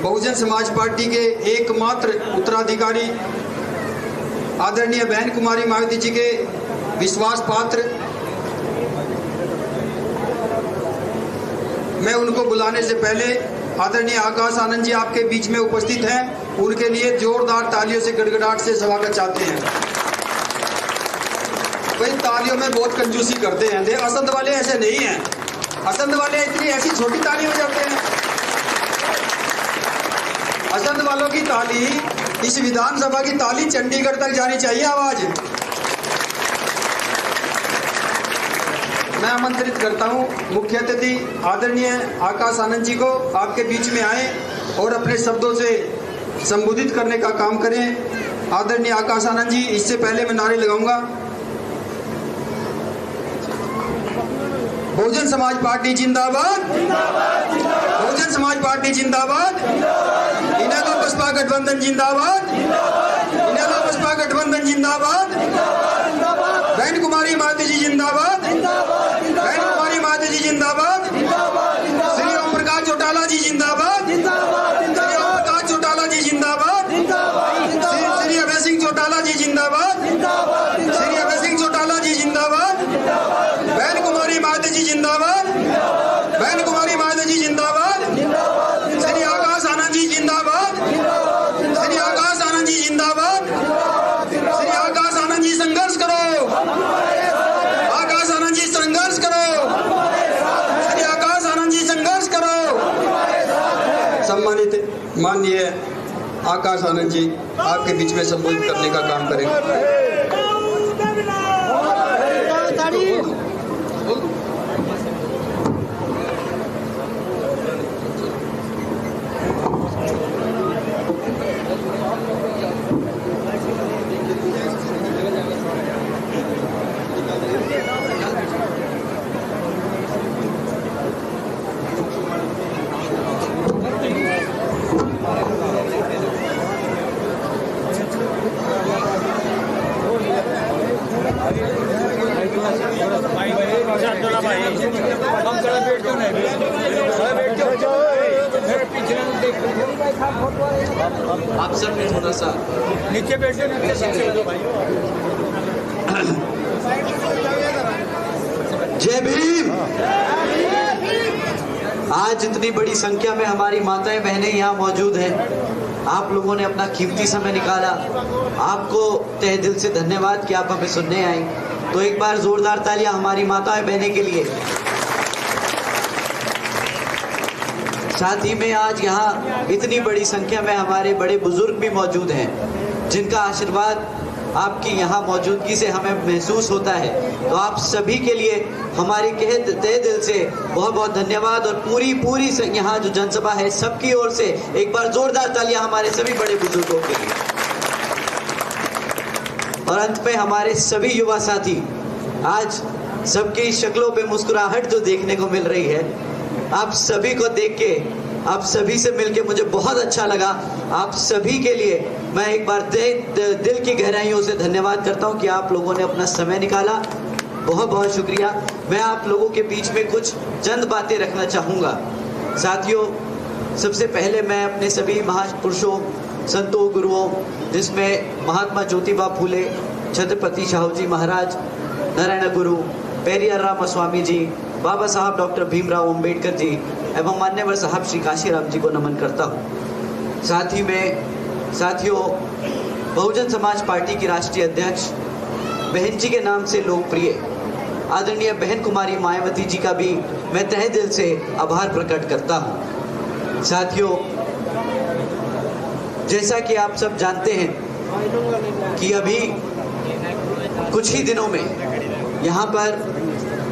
Bahujan Samaj party के एकमात्र उत्तराधिकारी आदरणीय बहन कुमारी मायावती जी के विश्वास पात्र, मैं उनको बुलाने से पहले आदरणीय आकाश आनंद जी आपके बीच में उपस्थित हैं, उनके लिए जोरदार तालियों से गड़गड़ाहट से स्वागत चाहते हैं। भाई तालियों में बहुत कंजूसी करते हैं, असंध वाले ऐसे नहीं हैं। असंध वाले इतनी ऐसी छोटी ताली बजाते हैं। असंध वालों की ताली, इस विधानसभा की ताली चंडीगढ़ तक जानी चाहिए आवाज। मैं आमंत्रित करता हूं मुख्य अतिथि आदरणीय आकाश आनंद जी को, आपके बीच में आए और अपने शब्दों से संबोधित करने का काम करें। आदरणीय आकाश आनंद जी, इससे पहले मैं नारे लगाऊंगा। बहुजन समाज पार्टी जिंदाबाद, बहुजन समाज पार्टी जिंदाबाद, इनेलो बसपा गठबंधन जिंदाबाद, इनेलो बसपा गठबंधन जिंदाबाद, बहन कुमारी मायावती जी जिंदाबाद, बहन कुमारी मायावती जी जिंदाबाद, श्री ओम प्रकाश चौटाला जी जिंदाबाद, श्री ओम प्रकाश चौटाला जी जिंदाबाद, श्री अभय सिंह चौटाला जी जिंदाबाद, श्री अभय सिंह चौटाला जी जिंदाबाद, बहन कुमारी मायावती जी जिंदाबाद, बहन कुमारी मायावती जी जिंदाबाद, श्री आकाश आनंद जी जिंदाबाद, श्री आकाश आनंद जी जिंदाबाद, श्री आकाश आनंद जी संघर्ष करो, आकाश आनंद जी संघर्ष करो, श्री आकाश आनंद जी संघर्ष करो। सम्मानित माननीय आकाश आनंद जी आपके बीच में संबोधित करने का काम करेंगे। आप सब ने थोड़ा सा नीचे बैठे। जय भीम। आज इतनी बड़ी संख्या में हमारी माताएं बहनें यहाँ मौजूद हैं। आप लोगों ने अपना कीमती समय निकाला, आपको तहे दिल से धन्यवाद कि आप हमें सुनने आई। तो एक बार जोरदार तालियां हमारी माताएं बहनें के लिए। साथ ही में आज यहाँ इतनी बड़ी संख्या में हमारे बड़े बुजुर्ग भी मौजूद हैं, जिनका आशीर्वाद आपकी यहाँ मौजूदगी से हमें महसूस होता है। तो आप सभी के लिए हमारी तहे दिल से बहुत बहुत धन्यवाद। और पूरी यहाँ जो जनसभा है सबकी ओर से एक बार जोरदार तालियां हमारे सभी बड़े बुजुर्गों के लिए। और अंत में हमारे सभी युवा साथी, आज सबकी शक्लों पे मुस्कुराहट जो देखने को मिल रही है, आप सभी को देख के, आप सभी से मिलके मुझे बहुत अच्छा लगा। आप सभी के लिए मैं एक बार दिल की गहराइयों से धन्यवाद करता हूं कि आप लोगों ने अपना समय निकाला। बहुत बहुत शुक्रिया। मैं आप लोगों के बीच में कुछ चंद बातें रखना चाहूँगा। साथियों, सबसे पहले मैं अपने सभी महापुरुषों, संतों, गुरुओं, जिसमें महात्मा ज्योतिबा फूले, छत्रपति शाहू जी महाराज, नारायण गुरु, पेरियार रामा स्वामी जी, बाबा साहब डॉक्टर भीमराव अंबेडकर जी एवं मान्यवर साहब श्री काशीराम जी को नमन करता हूँ। साथ ही में साथियों, बहुजन समाज पार्टी की राष्ट्रीय अध्यक्ष, बहन जी के नाम से लोकप्रिय आदरणीय बहन कुमारी मायावती जी का भी मैं तहे दिल से आभार प्रकट करता हूँ। साथियों, जैसा कि आप सब जानते हैं कि अभी कुछ ही दिनों में यहाँ पर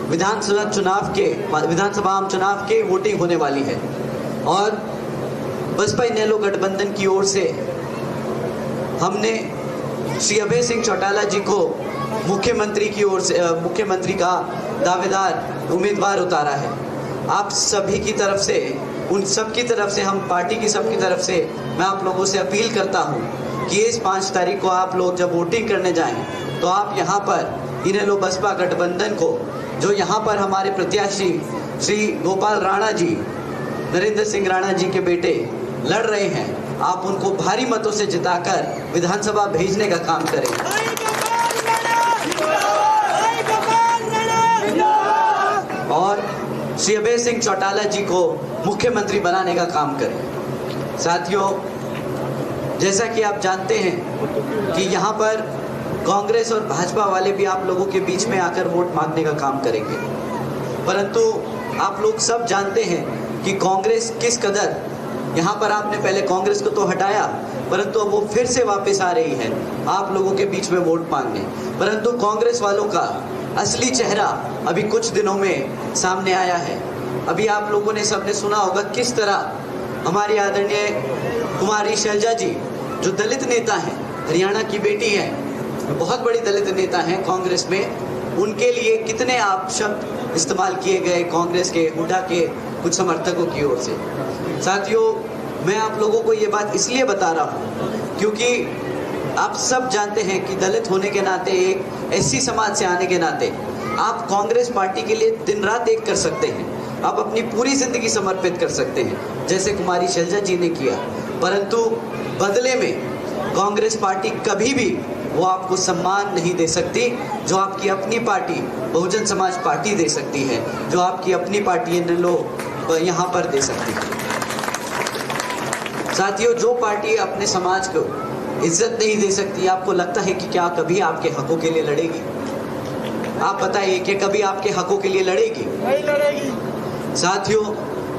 विधानसभा आम चुनाव के वोटिंग होने वाली है और बसपा इनेलो गठबंधन की ओर से हमने श्री अभय सिंह चौटाला जी को मुख्यमंत्री की ओर से मुख्यमंत्री का दावेदार उम्मीदवार उतारा है। आप सभी की तरफ से, उन सब की तरफ से, हम पार्टी की सब की तरफ से मैं आप लोगों से अपील करता हूं कि इस 5 तारीख को आप लोग जब वोटिंग करने जाएं तो आप यहां पर इनेलो बसपा गठबंधन को, जो यहाँ पर हमारे प्रत्याशी श्री गोपाल राणा जी, नरेंद्र सिंह राणा जी के बेटे, लड़ रहे हैं, आप उनको भारी मतों से जिताकर विधानसभा भेजने का काम करें और श्री अभय सिंह चौटाला जी को मुख्यमंत्री बनाने का काम करें। साथियों, जैसा कि आप जानते हैं कि यहाँ पर कांग्रेस और भाजपा वाले भी आप लोगों के बीच में आकर वोट मांगने का काम करेंगे, परंतु आप लोग सब जानते हैं कि कांग्रेस किस कदर, यहाँ पर आपने पहले कांग्रेस को तो हटाया, परंतु अब वो फिर से वापस आ रही है आप लोगों के बीच में वोट मांगने। परंतु कांग्रेस वालों का असली चेहरा अभी कुछ दिनों में सामने आया है। अभी आप लोगों ने सबने सुना होगा किस तरह हमारी आदरणीय कुमारी शैलजा जी, जो दलित नेता हैं, हरियाणा की बेटी हैं, बहुत बड़ी दलित नेता हैं कांग्रेस में, उनके लिए कितने आप शब्द इस्तेमाल किए गए कांग्रेस के हुड्डा के कुछ समर्थकों की ओर से। साथियों, मैं आप लोगों को ये बात इसलिए बता रहा हूँ क्योंकि आप सब जानते हैं कि दलित होने के नाते, एक एससी समाज से आने के नाते आप कांग्रेस पार्टी के लिए दिन रात एक कर सकते हैं, आप अपनी पूरी जिंदगी समर्पित कर सकते हैं जैसे कुमारी शैलजा जी ने किया, परंतु बदले में कांग्रेस पार्टी कभी भी वो आपको सम्मान नहीं दे सकती जो आपकी अपनी पार्टी बहुजन समाज पार्टी दे सकती है, जो आपकी अपनी पार्टी लोग यहाँ पर दे सकती है। साथियों, जो पार्टी अपने समाज को इज्जत नहीं दे सकती, आपको लगता है कि क्या कभी आपके हकों के लिए लड़ेगी? आप बताइए कि कभी आपके हकों के लिए लड़ेगी? नहीं लड़ेगी। साथियों,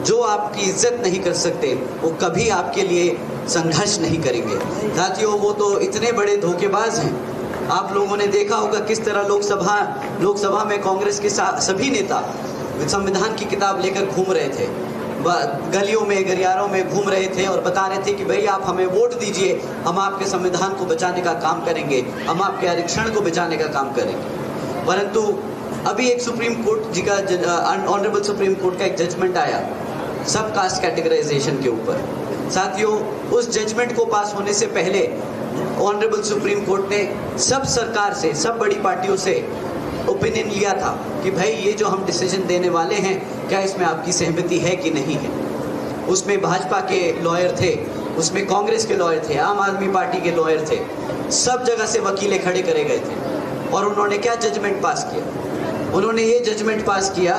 जो आपकी इज्जत नहीं कर सकते वो कभी आपके लिए संघर्ष नहीं करेंगे। साथियों, वो तो इतने बड़े धोखेबाज हैं। आप लोगों ने देखा होगा किस तरह लोकसभा में कांग्रेस के सभी नेता संविधान की किताब लेकर घूम रहे थे, गलियों में गलियारों में घूम रहे थे और बता रहे थे कि भाई आप हमें वोट दीजिए, हम आपके संविधान को बचाने का काम करेंगे, हम आपके आरक्षण को बचाने का काम करेंगे। परंतु अभी एक सुप्रीम कोर्ट जी का ऑनरेबल सुप्रीम कोर्ट का एक जजमेंट आया सब कास्ट कैटेगराइजेशन के ऊपर। साथियों, उस जजमेंट को पास होने से पहले ऑनरेबल सुप्रीम कोर्ट ने सब सरकार से, सब बड़ी पार्टियों से ओपिनियन लिया था कि भाई ये जो हम डिसीजन देने वाले हैं, क्या इसमें आपकी सहमति है कि नहीं है। उसमें भाजपा के लॉयर थे, उसमें कांग्रेस के लॉयर थे, आम आदमी पार्टी के लॉयर थे, सब जगह से वकीलें खड़े करे गए थे। और उन्होंने क्या जजमेंट पास किया? उन्होंने ये जजमेंट पास किया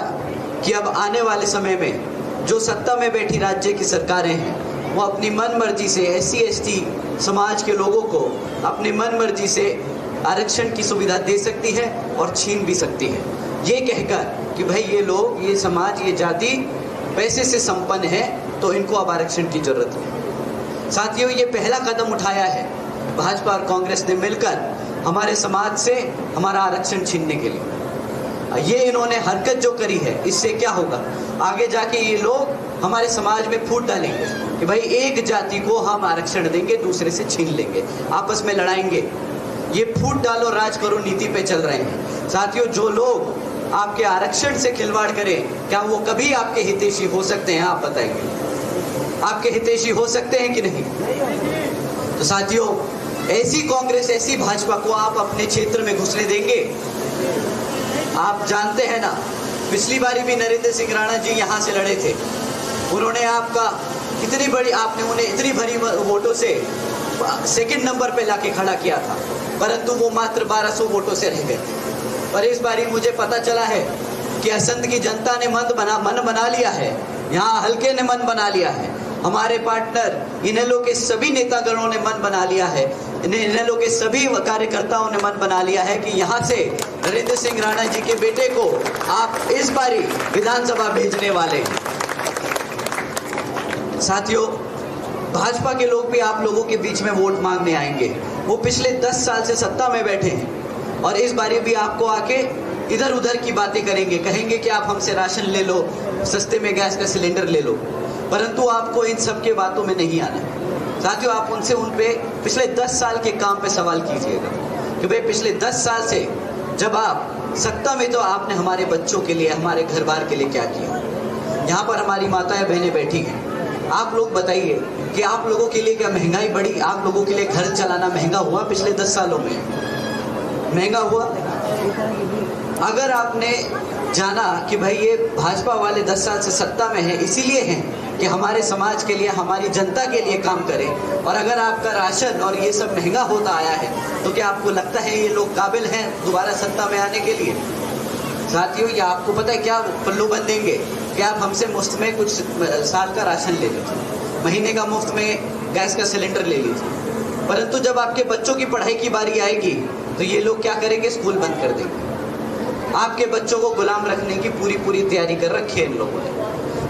कि अब आने वाले समय में जो सत्ता में बैठी राज्य की सरकारें हैं वो अपनी मन मर्जी से SC ST समाज के लोगों को अपनी मन मर्जी से आरक्षण की सुविधा दे सकती है और छीन भी सकती है, ये कहकर कि भाई ये लोग, ये समाज, ये जाति पैसे से संपन्न है तो इनको अब आरक्षण की जरूरत है। साथियों, ये पहला कदम उठाया है भाजपा और कांग्रेस ने मिलकर हमारे समाज से हमारा आरक्षण छीनने के लिए। ये इन्होंने हरकत जो करी है, इससे क्या होगा? आगे जाके ये लोग हमारे समाज में फूट डालेंगे कि भाई एक जाति को हम आरक्षण देंगे, दूसरे से छीन लेंगे, आपस में लड़ाएंगे। ये फूट डालो राज करो नीति पे चल रहे हैं। साथियों, जो लोग आपके आरक्षण से खिलवाड़ करें, क्या वो कभी आपके हितैषी हो सकते हैं? आप बताइए, आपके हितैषी हो सकते हैं कि नहीं? तो साथियों, ऐसी कांग्रेस, ऐसी भाजपा को आप अपने क्षेत्र में घुसने देंगे? आप जानते हैं ना, पिछली बारी भी नरेंद्र सिंह राणा जी यहाँ से लड़े थे, उन्होंने आपका इतनी बड़ी, आपने उन्हें इतनी भरी वोटों से सेकंड नंबर पे लाके खड़ा किया था, परंतु वो मात्र 1200 वोटों से रह गए। पर इस बारी मुझे पता चला है कि असंध की जनता ने मन बना लिया है, यहाँ हल्के ने मन बना लिया है, हमारे पार्टनर इनेलो के सभी नेतागणों ने मन बना लिया है, इनेलो के सभी कार्यकर्ताओं ने मन बना लिया है कि यहाँ से नरेंद्र सिंह राणा जी के बेटे को आप इस बारी विधानसभा भेजने वाले हैं। साथियों, भाजपा के लोग भी आप लोगों के बीच में वोट मांगने आएंगे। वो पिछले 10 साल से सत्ता में बैठे हैं और इस बारी भी आपको आके इधर उधर की बातें करेंगे, कहेंगे कि आप हमसे राशन ले लो, सस्ते में गैस का सिलेंडर ले लो, परंतु आपको इन सब के बातों में नहीं आना। साथियों, आप उनसे उन पे पिछले 10 साल के काम पे सवाल कीजिएगा कि भाई पिछले 10 साल से जब आप सत्ता में, तो आपने हमारे बच्चों के लिए, हमारे घर बार के लिए क्या किया? यहाँ पर हमारी माताएं बहनें बैठी हैं, आप लोग बताइए कि आप लोगों के लिए क्या महंगाई बढ़ी? आप लोगों के लिए घर चलाना महंगा हुआ? पिछले 10 सालों में महंगा हुआ? अगर आपने जाना कि भाई ये भाजपा वाले 10 साल से सत्ता में है, इसीलिए हैं कि हमारे समाज के लिए, हमारी जनता के लिए काम करें। और अगर आपका राशन और ये सब महंगा होता आया है तो क्या आपको लगता है ये लोग काबिल हैं दोबारा सत्ता में आने के लिए? साथियों, ये आपको पता है क्या पल्लू बन देंगे कि आप हमसे मुफ्त में कुछ साल का राशन ले लीजिए, महीने का मुफ्त में गैस का सिलेंडर ले लीजिए, परंतु जब आपके बच्चों की पढ़ाई की बारी आएगी तो ये लोग क्या करेंगे? स्कूल बंद कर देंगे। आपके बच्चों को गुलाम रखने की पूरी तैयारी कर रखी है इन लोगों ने।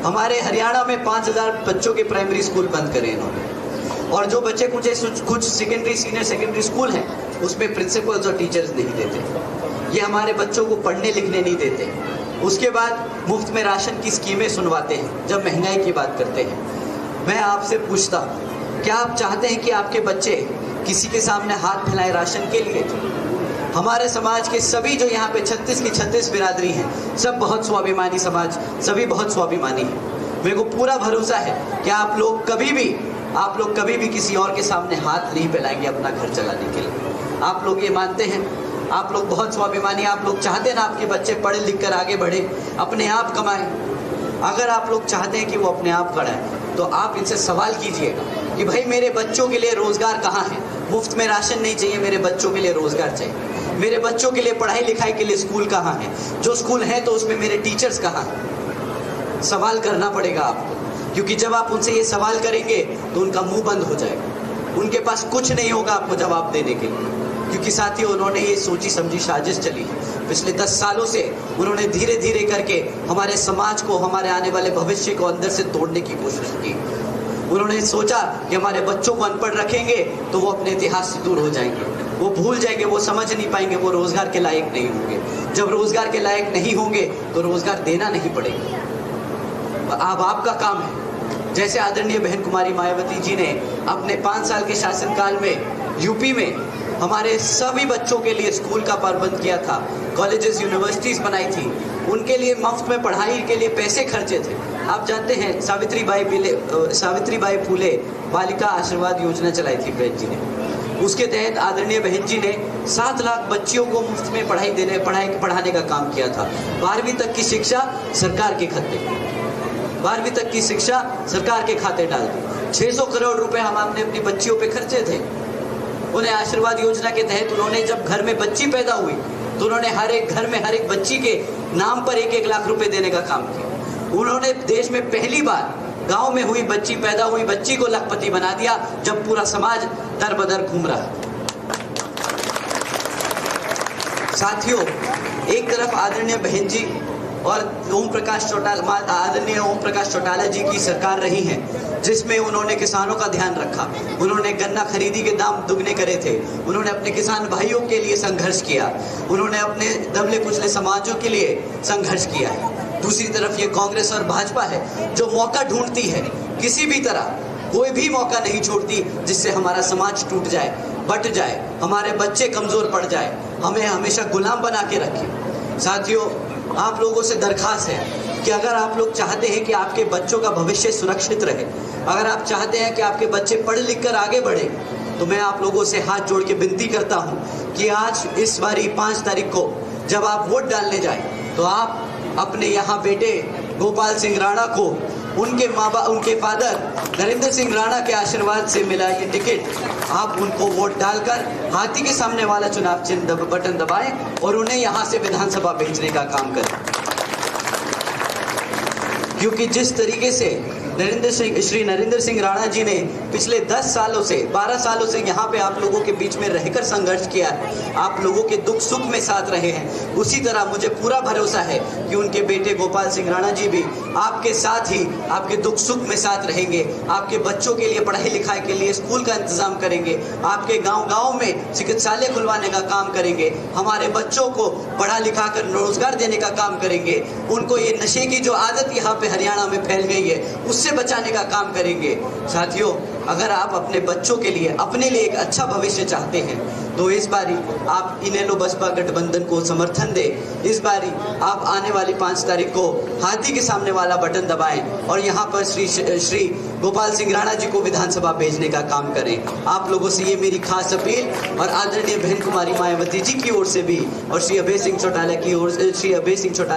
हमारे हरियाणा में 5000 बच्चों के प्राइमरी स्कूल बंद करे इन्होंने, और जो बच्चे कुछ सेकेंडरी, सीनियर सेकेंडरी स्कूल हैं उसमें प्रिंसिपल्स और टीचर्स नहीं देते। ये हमारे बच्चों को पढ़ने लिखने नहीं देते। उसके बाद मुफ्त में राशन की स्कीमें सुनवाते हैं जब महंगाई की बात करते हैं। मैं आपसे पूछता हूँ, क्या आप चाहते हैं कि आपके बच्चे किसी के सामने हाथ फैलाए राशन के लिए? हमारे समाज के सभी जो यहाँ पे 36 की 36 बिरादरी हैं, सब बहुत स्वाभिमानी समाज, सभी बहुत स्वाभिमानी हैं। मेरे को पूरा भरोसा है कि आप लोग कभी भी किसी और के सामने हाथ नहीं फैलाएंगे अपना घर चलाने के लिए। आप लोग ये मानते हैं, आप लोग बहुत स्वाभिमानी, आप लोग चाहते हैं ना आपके बच्चे पढ़े लिख कर आगे बढ़े, अपने आप कमाएं। अगर आप लोग चाहते हैं कि वो अपने आप कमाएं तो आप इनसे सवाल कीजिएगा कि भाई मेरे बच्चों के लिए रोजगार कहाँ है? मुफ्त में राशन नहीं चाहिए, मेरे बच्चों के लिए रोजगार चाहिए। मेरे बच्चों के लिए पढ़ाई लिखाई के लिए स्कूल कहाँ है? जो स्कूल है तो उसमें मेरे टीचर्स कहाँ हैं? सवाल करना पड़ेगा आपको, क्योंकि जब आप उनसे ये सवाल करेंगे तो उनका मुंह बंद हो जाएगा, उनके पास कुछ नहीं होगा आपको जवाब देने के लिए। क्योंकि साथियों, उन्होंने ये सोची समझी साजिश चली है पिछले 10 सालों से। उन्होंने धीरे धीरे करके हमारे समाज को, हमारे आने वाले भविष्य को अंदर से तोड़ने की कोशिश की। उन्होंने सोचा कि हमारे बच्चों को अनपढ़ रखेंगे तो वो अपने इतिहास से दूर हो जाएंगे, वो भूल जाएंगे, वो समझ नहीं पाएंगे, वो रोजगार के लायक नहीं होंगे। जब रोजगार के लायक नहीं होंगे तो रोजगार देना नहीं पड़ेगा। अब आपका काम है, जैसे आदरणीय बहन कुमारी मायावती जी ने अपने 5 साल के शासनकाल में यूपी में हमारे सभी बच्चों के लिए स्कूल का प्रबंध किया था, कॉलेजेस यूनिवर्सिटीज बनाई थी, उनके लिए मुफ्त में पढ़ाई के लिए पैसे खर्चे थे। आप जानते हैं सावित्रीबाई फूले बालिका आशीर्वाद योजना चलाई थी बहन जी ने। उसके तहत आदरणीय बहन जी ने 7 लाख बच्चियों को मुफ्त में पढ़ाने का काम किया था। 12वीं तक की शिक्षा सरकार के खाते, 12वीं तक की शिक्षा सरकार के खाते डाल दी। 600 करोड़ रुपए हमने अपनी बच्चियों पे खर्चे थे। उन्हें आशीर्वाद योजना के तहत उन्होंने जब घर में बच्ची पैदा हुई तो उन्होंने हर एक घर में हर एक बच्ची के नाम पर 1-1 लाख रुपए देने का काम किया। उन्होंने देश में पहली बार गांव में हुई बच्ची, पैदा हुई बच्ची को लखपति बना दिया, जब पूरा समाज दर बदर घूम रहा। साथियों, एक तरफ आदरणीय बहन जी और आदरणीय ओम प्रकाश चौटाला जी की सरकार रही है, जिसमें उन्होंने किसानों का ध्यान रखा। उन्होंने गन्ना खरीदी के दाम दुगने करे थे। उन्होंने अपने किसान भाइयों के लिए संघर्ष किया। उन्होंने अपने दबले कुचले समाजों के लिए संघर्ष किया है। दूसरी तरफ ये कांग्रेस और भाजपा है जो मौका ढूंढती है, किसी भी तरह कोई भी मौका नहीं छोड़ती जिससे हमारा समाज टूट जाए, बट जाए, हमारे बच्चे कमजोर पड़ जाए, हमें हमेशा गुलाम बना के रखे। साथियों, आप लोगों से दरखास्त है कि अगर आप लोग चाहते हैं कि आपके बच्चों का भविष्य सुरक्षित रहे, अगर आप चाहते हैं कि आपके बच्चे पढ़ लिख कर आगे बढ़े, तो मैं आप लोगों से हाथ जोड़ के विनती करता हूं कि आज इस बारी 5 तारीख को जब आप वोट डालने जाए तो आप अपने यहाँ बेटे गोपाल सिंह राणा को उनके फादर नरेंद्र सिंह राणा के आशीर्वाद से मिला ये टिकट, आप उनको वोट डालकर हाथी के सामने वाला चुनाव चिन्ह बटन दबाएं और उन्हें यहाँ से विधानसभा भेजने का काम करें। क्योंकि जिस तरीके से श्री नरेंद्र सिंह राणा जी ने पिछले 10 सालों से 12 सालों से यहाँ पे आप लोगों के बीच में रहकर संघर्ष किया है, आप लोगों के दुख सुख में साथ रहे हैं, उसी तरह मुझे पूरा भरोसा है कि उनके बेटे गोपाल सिंह राणा जी भी आपके साथ ही आपके दुख सुख में साथ रहेंगे। आपके बच्चों के लिए पढ़ाई लिखाई के लिए स्कूल का इंतजाम करेंगे, आपके गाँव में चिकित्सालय खुलवाने का काम करेंगे, हमारे बच्चों को पढ़ा लिखा कर रोजगार देने का काम करेंगे, उनको ये नशे की जो आदत यहाँ पे हरियाणा में फैल गई है उससे बचाने का काम करेंगे। साथियों, अगर आप अपने बच्चों के लिए, अपने लिए एक अच्छा भविष्य चाहते हैं तो इस बारी आप इनेलो बसपा गठबंधन को समर्थन दें। इस बारी आप आने वाली 5 तारीख को हाथी के सामने वाला बटन दबाएं और यहाँ पर श्री गोपाल सिंह राणा जी को विधानसभा भेजने का काम करें। आप लोगों से ये मेरी खास अपील और आदरणीय बहन कुमारी मायावती जी की ओर से भी और श्री अभय सिंह चौटाला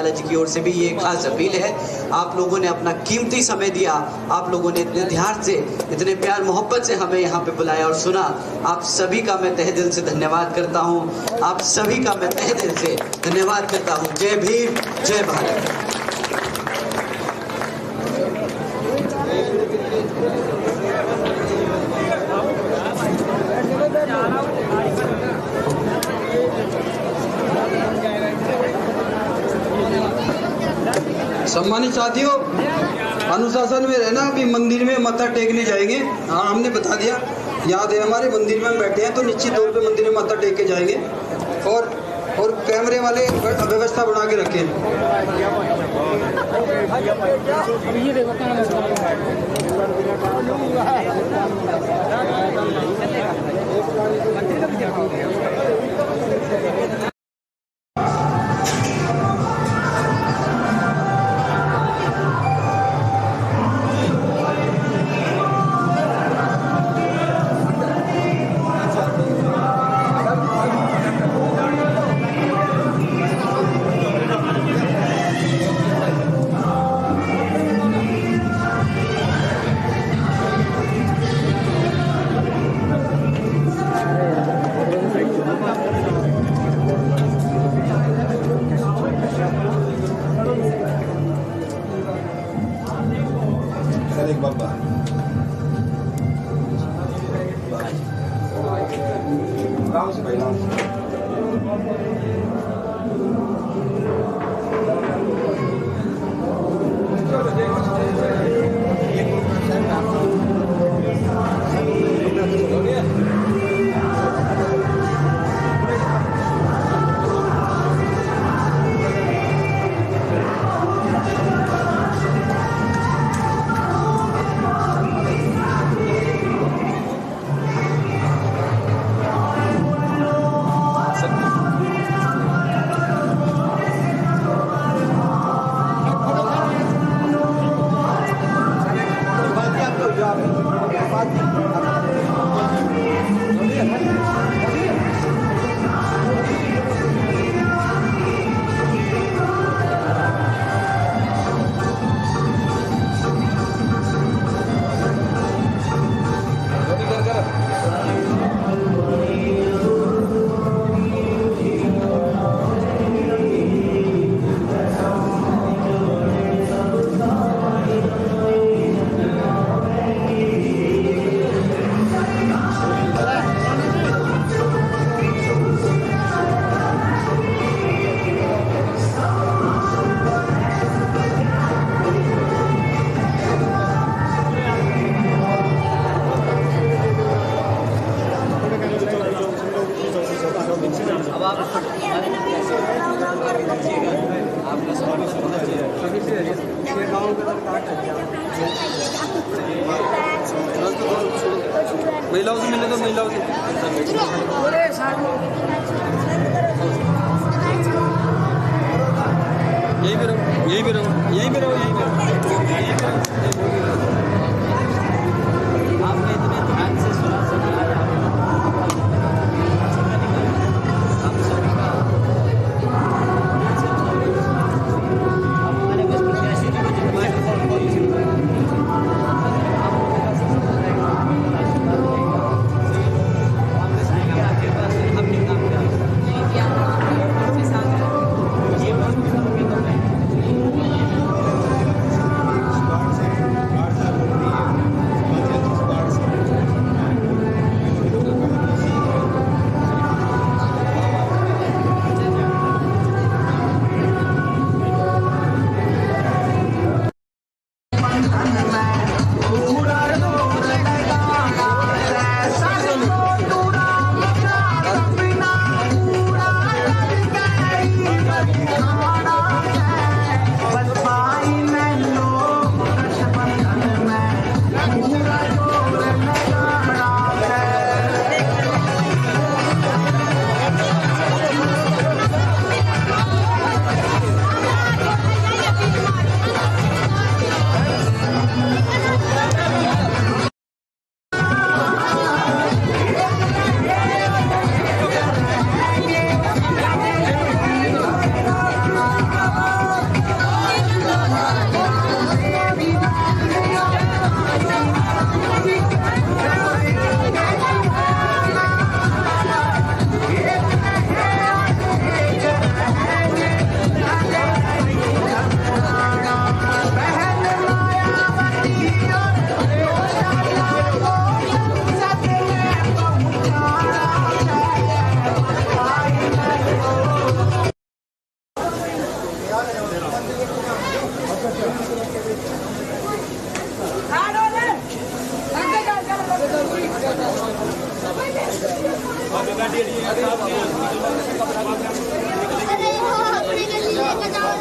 जी की ओर से भी ये खास अपील है। आप लोगों ने अपना कीमती समय दिया, आप लोगों ने इतने ध्यान से, इतने प्यार मोहब्बत से हमें यहाँ पे बुलाया और सुना। आप सभी का मैं तहे दिल से धन्यवाद करता हूँ। आप सभी का मैं तहे दिल से धन्यवाद करता हूँ। जय भीम, जय भारत। सम्मानित साथियों, अनुशासन में रहना। अभी मंदिर में मत्था टेकने जाएंगे। हाँ, हमने बता दिया, याद है हमारे मंदिर में हम बैठे हैं तो निश्चित तौर पे मंदिर में मत्था टेक के जाएंगे। और कैमरे वाले व्यवस्था बना के रखें। महिलाओं से मिले तो महिलाओं से यहीं पे रहो, यहीं पे रहो, यहीं पे रहो, यहीं पे आपने इतने ध्यान से सुना अरे हो अपने गली लेकर जाओ।